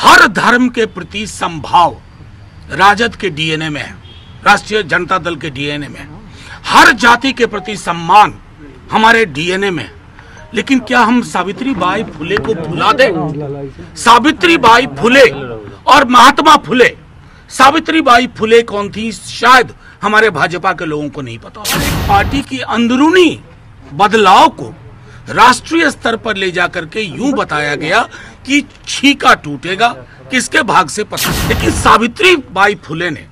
हर धर्म के प्रति समभाव राजद के डीएनए में है, राष्ट्रीय जनता दल के डीएनए में है। हर जाति के प्रति सम्मान हमारे डीएनए में है। लेकिन क्या हम सावित्री बाई फुले को भुला दें? सावित्री बाई फुले और महात्मा फुले, सावित्री बाई फुले कौन थी शायद हमारे भाजपा के लोगों को नहीं पता। पार्टी की अंदरूनी बदलाव को राष्ट्रीय स्तर पर ले जाकर के यूं बताया गया कि छीका टूटेगा, किसके भाग से पता। लेकिन सावित्री बाई फुले ने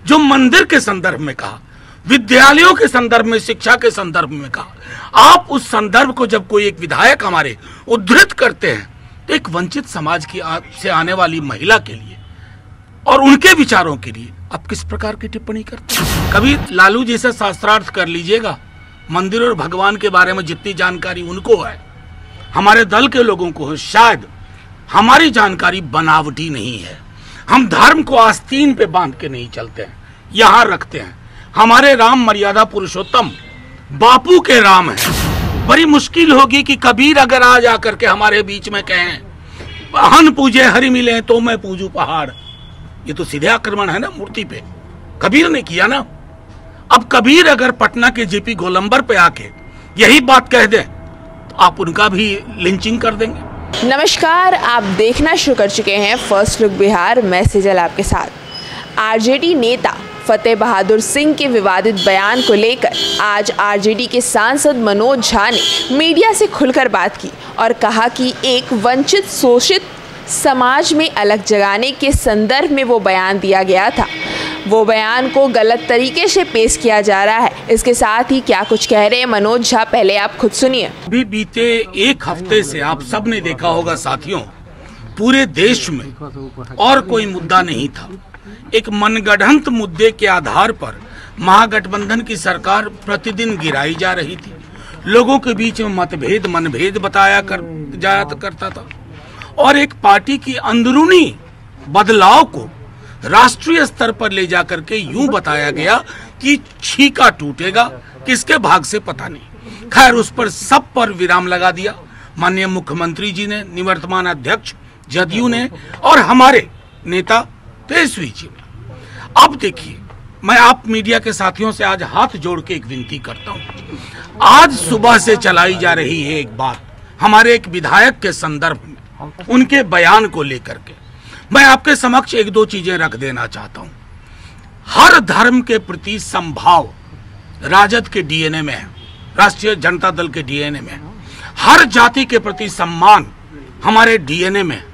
जो मंदिर के संदर्भ में कहा, विद्यालयों के संदर्भ में, शिक्षा के संदर्भ में कहा, आप उस संदर्भ को जब कोई एक विधायक हमारे उद्धृत करते हैं तो एक वंचित समाज की से आने वाली महिला के लिए और उनके विचारों के लिए आप किस प्रकार की टिप्पणी करते हैं? कभी लालू जी से शास्त्रार्थ कर लीजिएगा। मंदिर और भगवान के बारे में जितनी जानकारी उनको है, हमारे दल के लोगों को है, शायद हमारी जानकारी बनावटी नहीं है। हम धर्म को आस्तीन पे बांध के नहीं चलते हैं, यहाँ रखते हैं। हमारे राम मर्यादा पुरुषोत्तम बापू के राम है। बड़ी मुश्किल होगी कि कबीर अगर आज आकर के हमारे बीच में कहें हन पूजे हरि मिले तो मैं पूजू पहाड़, ये तो सीधे आक्रमण है ना मूर्ति पे। कबीर ने किया ना। अब कबीर अगर पटना के जेपी गोलंबर पे आके यही बात कह दे तो आप उनका भी लिंचिंग कर देंगे। नमस्कार, आप देखना शुरू कर चुके हैं फर्स्ट लुक बिहार। मैं सेजल आपके साथ। आरजेडी नेता फतेह बहादुर सिंह के विवादित बयान को लेकर आज आरजेडी के सांसद मनोज झा ने मीडिया से खुलकर बात की और कहा कि एक वंचित शोषित समाज में अलग जगाने के संदर्भ में वो बयान दिया गया था। वो बयान को गलत तरीके से पेश किया जा रहा है। इसके साथ ही क्या कुछ कह रहे हैं मनोज झा, पहले आप खुद सुनिए। अभी बीते एक हफ्ते से आप सब ने देखा होगा साथियों, पूरे देश में और कोई मुद्दा नहीं था। एक मनगढ़ंत मुद्दे के आधार पर महागठबंधन की सरकार प्रतिदिन गिराई जा रही थी। लोगों के बीच में मतभेद मनभेद बताया करता था और एक पार्टी की अंदरूनी बदलाव को राष्ट्रीय स्तर पर ले जाकर के यूं बताया गया कि छीका टूटेगा, किसके भाग से पता नहीं। खैर, उस पर सब पर विराम लगा दिया माननीय मुख्यमंत्री जी ने, निवर्तमान अध्यक्ष जदयू ने और हमारे नेता तेजस्वी जी ने। अब देखिए, मैं आप मीडिया के साथियों से आज हाथ जोड़ के एक विनती करता हूं। आज सुबह से चलाई जा रही है एक बात हमारे एक विधायक के संदर्भ में, उनके बयान को लेकर के मैं आपके समक्ष एक दो चीजें रख देना चाहता हूं। हर धर्म के प्रति समभाव राजद के डीएनए में है, राष्ट्रीय जनता दल के डीएनए में है। हर जाति के प्रति सम्मान हमारे डीएनए में है।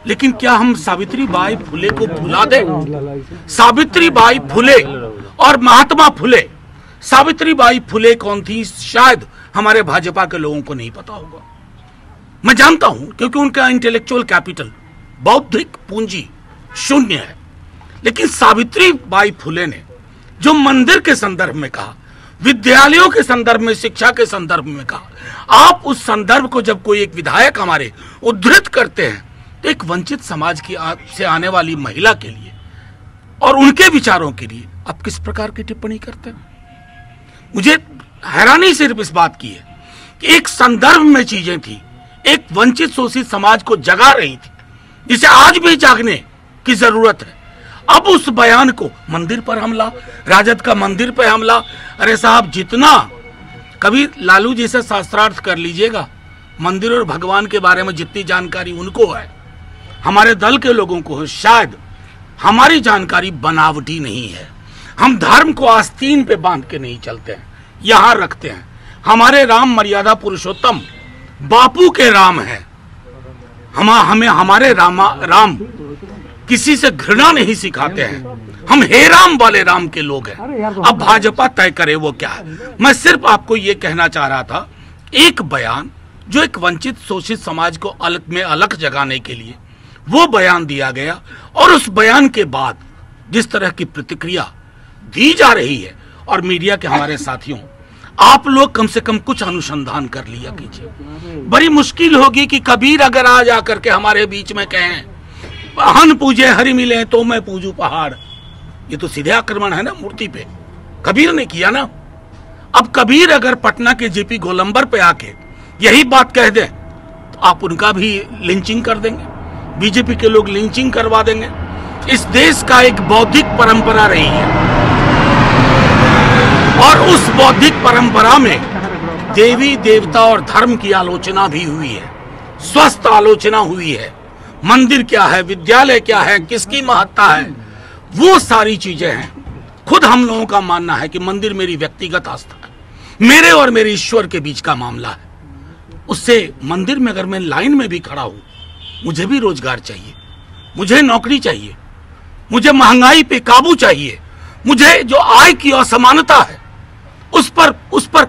लेकिन क्या हम सावित्री बाई फुले को भुला दें? सावित्री बाई फुले और महात्मा फुले, सावित्री बाई फुले कौन थी शायद हमारे भाजपा के लोगों को नहीं पता होगा। मैं जानता हूं क्योंकि उनका इंटेलेक्चुअल कैपिटल, बौद्धिक पूंजी शून्य है। लेकिन सावित्री बाई फुले ने जो मंदिर के संदर्भ में कहा, विद्यालयों के संदर्भ में, शिक्षा के संदर्भ में कहा, आप उस संदर्भ को जब कोई एक विधायक हमारे उद्धृत करते हैं तो एक वंचित समाज की से आने वाली महिला के लिए और उनके विचारों के लिए आप किस प्रकार की टिप्पणी करते हैं? मुझे हैरानी सिर्फ इस बात की है कि एक संदर्भ में चीजें थी, एक वंचित शोषित समाज को जगा रही थी जिसे आज भी जागने की जरूरत है। अब उस बयान को मंदिर पर हमला, राजद का मंदिर पर हमला। अरे साहब, जितना कभी लालू जी से शास्त्रार्थ कर लीजिएगा। मंदिर और भगवान के बारे में जितनी जानकारी उनको है, हमारे दल के लोगों को है, शायद हमारी जानकारी बनावटी नहीं है। हम धर्म को आस्तीन पे बांध के नहीं चलते हैं, यहाँ रखते हैं। हमारे राम मर्यादा पुरुषोत्तम बापू के राम है। हमें हमारे राम किसी से घृणा नहीं सिखाते हैं। हम हे राम वाले राम के लोग हैं। अब भाजपा तय करे वो क्या है। मैं सिर्फ आपको ये कहना चाह रहा था, एक बयान जो एक वंचित शोषित समाज को अलग जगाने के लिए वो बयान दिया गया और उस बयान के बाद जिस तरह की प्रतिक्रिया दी जा रही है, और मीडिया के हमारे साथियों, आप लोग कम से कम कुछ अनुसंधान कर लिया कीजिए। बड़ी मुश्किल होगी कि कबीर अगर आज आकर के हमारे बीच में कहें हन पूजे हरि मिले तो मैं पूजू पहाड़, ये तो सीधे आक्रमण है ना मूर्ति पे। कबीर ने किया ना। अब कबीर अगर पटना के जेपी गोलंबर पे आके यही बात कह दे तो आप उनका भी लिंचिंग कर देंगे। बीजेपी के लोग लिंचिंग करवा देंगे। इस देश का एक बौद्धिक परंपरा रही है और उस बौद्धिक परंपरा में देवी देवता और धर्म की आलोचना भी हुई है, स्वस्थ आलोचना हुई है। मंदिर क्या है, विद्यालय क्या है, किसकी महत्ता है, वो सारी चीजें हैं। खुद हम लोगों का मानना है कि मंदिर मेरी व्यक्तिगत आस्था है, मेरे और मेरे ईश्वर के बीच का मामला है। उससे मंदिर में अगर मैं लाइन में भी खड़ा हूं, मुझे भी रोजगार चाहिए, मुझे नौकरी चाहिए, मुझे महंगाई पे काबू चाहिए, मुझे जो आय की असमानता है उस पर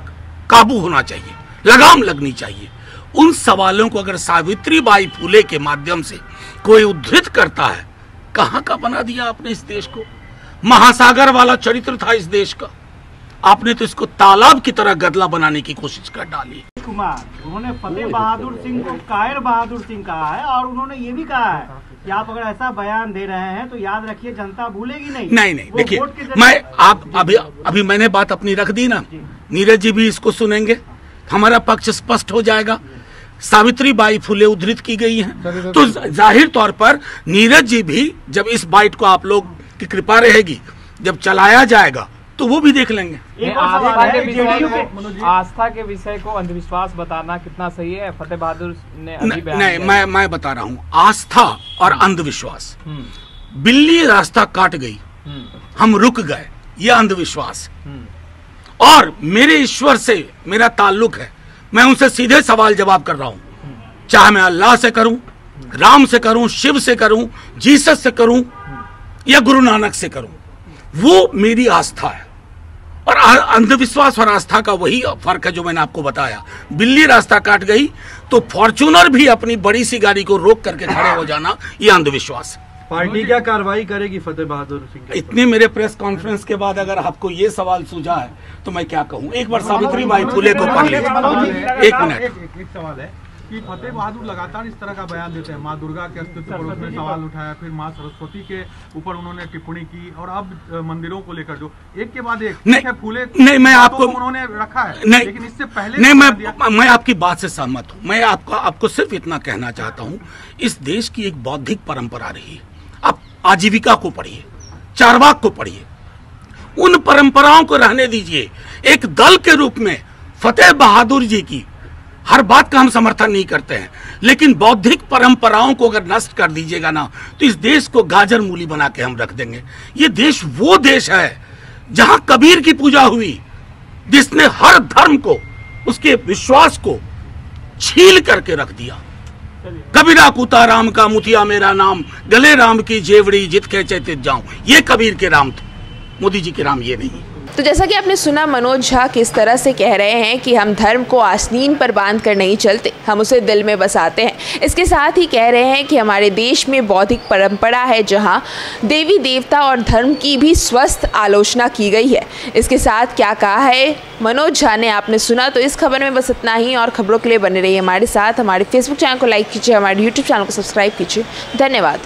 काबू होना चाहिए, लगाम लगनी चाहिए। उन सवालों को अगर सावित्रीबाई फुले के माध्यम से कोई उद्धृत करता है, कहां का बना दिया आपने इस देश को। महासागर वाला चरित्र था इस देश का, आपने तो इसको तालाब की तरह गदला बनाने की कोशिश कर डाली। कुमार उन्होंने फतेह बहादुर सिंह को कायर बहादुर सिंह कहा है और उन्होंने ये भी कहा है कि आप अगर ऐसा बयान दे रहे हैं तो याद रखिए जनता भूलेगी नहीं। नहीं देखिए, मैं आप अभी मैंने बात अपनी रख दी ना, नीरज जी भी इसको सुनेंगे, हमारा पक्ष स्पष्ट हो जाएगा। सावित्रीबाई फुले उद्धृत की गई हैं, तो जाहिर तौर पर नीरज जी भी जब इस बाइट को आप लोग की कृपा रहेगी, जब चलाया जाएगा तो वो भी देख लेंगे। आस्था के विषय को अंधविश्वास बताना कितना सही है? फतेह बहादुर ने नहीं, मैं बता रहा हूँ, आस्था और अंधविश्वास, बिल्ली रास्ता काट गई, हम रुक गए, ये अंधविश्वास। और मेरे ईश्वर से मेरा ताल्लुक है, मैं उनसे सीधे सवाल जवाब कर रहा हूँ, चाहे मैं अल्लाह से करूं, राम से करूं, शिव से करूं, जीसस से करूं या गुरु नानक से करूं, वो मेरी आस्था है। और अंधविश्वास और आस्था का वही फर्क है जो मैंने आपको बताया। बिल्ली रास्ता काट गई तो फॉर्च्यूनर भी अपनी बड़ी सी गाड़ी को रोक करके खड़े हो जाना, ये अंधविश्वास है। पार्टी क्या कार्रवाई करेगी फतेह बहादुर सिंह? इतने मेरे प्रेस कॉन्फ्रेंस के बाद अगर आपको ये सवाल सूझा है तो मैं क्या कहूँ। एक बार सावित्रीबाई फुले को पढ़ लीजिए। एक मिनट, एक सवाल है कि फतेह बहादुर लगातार इस तरह का बयान देते हैं, माँ दुर्गा के अस्तित्व पर उसने सवाल उठाया, फिर माँ सरस्वती के ऊपर उन्होंने टिप्पणी की और अब मंदिरों को लेकर जो एक के बाद एक फूले नहीं, मैं आपको उन्होंने रखा है, नहीं, लेकिन इससे पहले नहीं, मैं आपकी बात से सहमत हूँ। मैं आपको सिर्फ इतना कहना चाहता हूँ, इस देश की एक बौद्धिक परंपरा रही है। आप आजीविका को पढ़िए, चारवाक को पढ़िए, उन परंपराओं को रहने दीजिए। एक दल के रूप में फतेह बहादुर जी की हर बात का हम समर्थन नहीं करते हैं, लेकिन बौद्धिक परंपराओं को अगर नष्ट कर दीजिएगा ना तो इस देश को गाजर मूली बना के हम रख देंगे। ये देश वो देश है जहां कबीर की पूजा हुई, जिसने हर धर्म को, उसके विश्वास को छील करके रख दिया। कबीरा कुता राम का मुतिया मेरा नाम, गले राम की जेवड़ी जित के चैतित जाऊं, ये कबीर के राम थे, मोदी जी के राम ये नहीं। तो जैसा कि आपने सुना मनोज झा किस तरह से कह रहे हैं कि हम धर्म को आस्तीन पर बांध कर नहीं चलते, हम उसे दिल में बसाते हैं। इसके साथ ही कह रहे हैं कि हमारे देश में बौद्धिक परंपरा है जहां देवी देवता और धर्म की भी स्वस्थ आलोचना की गई है। इसके साथ क्या कहा है मनोज झा ने आपने सुना। तो इस खबर में बस इतना ही, और खबरों के लिए बने रहिए हमारे साथ। हमारे फेसबुक चैनल को लाइक कीजिए, हमारे यूट्यूब चैनल को सब्सक्राइब कीजिए। धन्यवाद।